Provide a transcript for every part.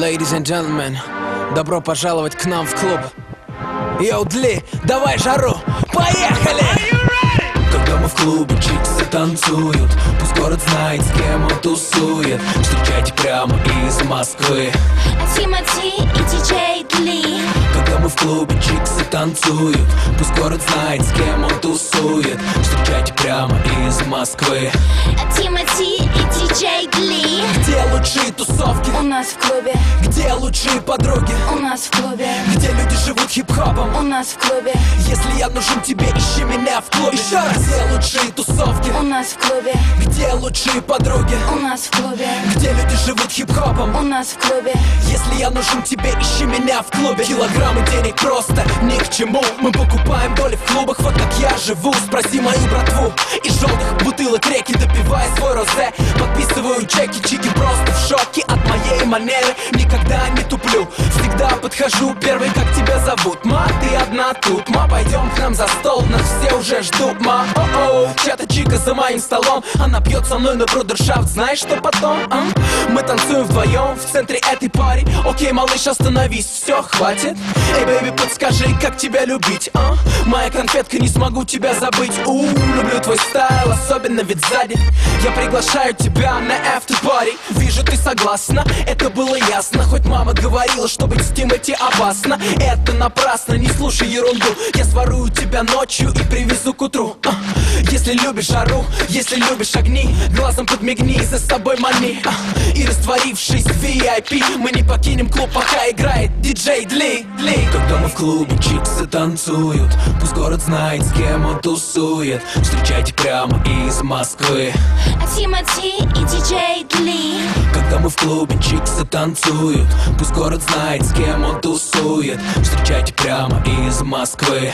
Ladies and gentlemen, добро пожаловать к нам в клуб. Йоу, Дли, давай жару, поехали! Когда мы в клубе, чиксы танцуют, пусть город знает, с кем он тусует. Встречайте прямо из Москвы Тимати и диджей Дли. Когда мы в клубе, чиксы танцуют, пусть город знает, с кем он тусует. Встречайте прямо из Москвы Тимати и диджей Дли. Где лучшие тусовки? У нас в клубе. Где лучшие подруги? У нас в клубе. Где люди живут хип-хопом? У нас в клубе. Если я нужен тебе, ищи меня в клубе. Еще раз. Где лучшие тусовки? У нас в клубе. Где лучшие подруги? У нас в клубе. Где люди живут хип-хопом? У нас в клубе. Если я нужен тебе, ищи меня в клубе. Килограммы денег просто ни к чему. Мы покупаем доли в клубах, вот как я живу. Спроси мою братву. Из желтых бутылок реки допивая свой розе. Подписываю чеки, чики просто в шоке от моей манеры. Никогда не туплю, всегда подхожу первый. Как тебя зовут? Ма, ты одна тут. Ма, пойдем к нам за стол, нас все уже ждут. Ма, о-о, чья-то чика за моим столом. Она пьет со мной на брудершафт, знаешь, что потом? Мы танцуем вдвоем в центре этой пари. Окей, малыш, остановись, все, хватит. Эй, бэйби, подскажи, как тебя любить, Моя конфетка, не смогу тебя забыть. Люблю твой стайл, особенно ведь сзади. Я приглашаю тебя на after-party. Вижу, ты согласна, это было ясно. Хоть мама говорила, что быть с Тимати опасно. Это напрасно, не слушай ерунду. Я сворую тебя ночью и привезу к утру. Если любишь жару, если любишь огни, глазом подмигни, за собой мани. И растворившись в VIP, мы не покинем клуб, пока играет диджей Дли. Когда мы в клубе, чиксы танцуют, пусть город знает, с кем он тусует. Встречайте прямо из Москвы Тимати и диджей Дли. Когда мы в клубе, чиксы танцуют, пусть город знает, с кем он тусует. Встречайте прямо из Москвы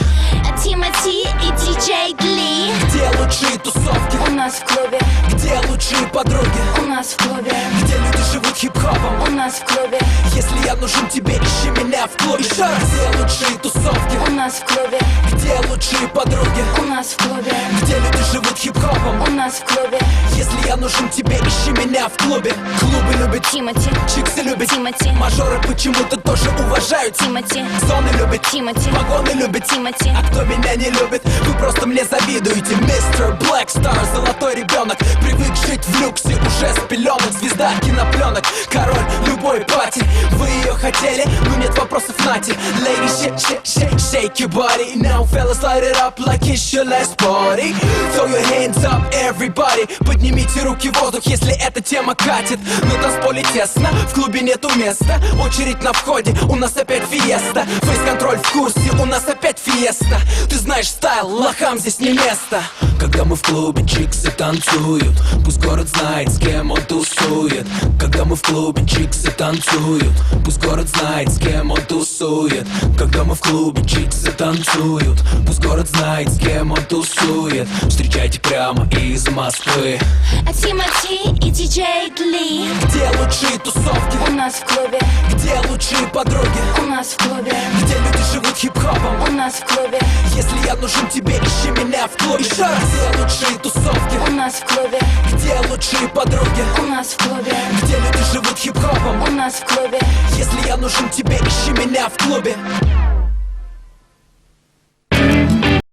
Тимати и диджей Дли. Где лучшие тусовки? У нас в клубе. Где лучшие подруги? У нас в клубе. Где люди живут хип-хопом? У нас в клубе. Если я нужен тебе, ищи меня в клубе. Еще раз. Где лучшие тусовки? У нас в клубе. Где лучшие подруги? У нас в клубе. Где люди живут хип-хопом? У нас в клубе. Если я нужен тебе, ищи меня в клубе. Клубы любят Тимати. чиксы любят Тимати. мажоры почему-то тоже уважают Тимати. Зоны любят Тимати. вагоны любят Тимати. А кто меня не любит, вы просто мне завидуете. Мистер Блэк Стар, золотой ребенок, привык жить в люксе уже с пеленок. Звезда кинопленок, король любой пати. Вы ее хотели, но нет вопросов, нате. Lady, shake your body. Now fellas, light it up like it's your last party. Throw your hands up, everybody. Поднимите руки в воздух, если эта тема катит. На танцполе тесно, в клубе нету места. Очередь на входе, у нас опять фиеста. Фейс-контроль в курсе, у нас опять фиеста. Ты знаешь стайл, лохам здесь не место. Когда мы в клубе, чиксы танцуют, пусть город знает, с кем он тусует. Когда мы в клубе, чиксы танцуют, пусть город знает, с кем он тусует. Когда мы в клубе, чиксы танцуют, пусть город знает, с кем он тусует. Встречайте прямо из Москвы Тимати и диджей Дли. Где лучшие тусовки? У нас в клубе. Где лучшие подруги? У нас в клубе. Где люди живут хип-хопом? У нас в клубе. Если я нужен тебе, ищи меня в клубе. Еще раз. Где лучшие тусовки? У нас в клубе. Где лучшие подруги? У нас в клубе. Где люди живут хип-хопом? У нас в клубе. Если я нужен тебе, ищи меня в клубе.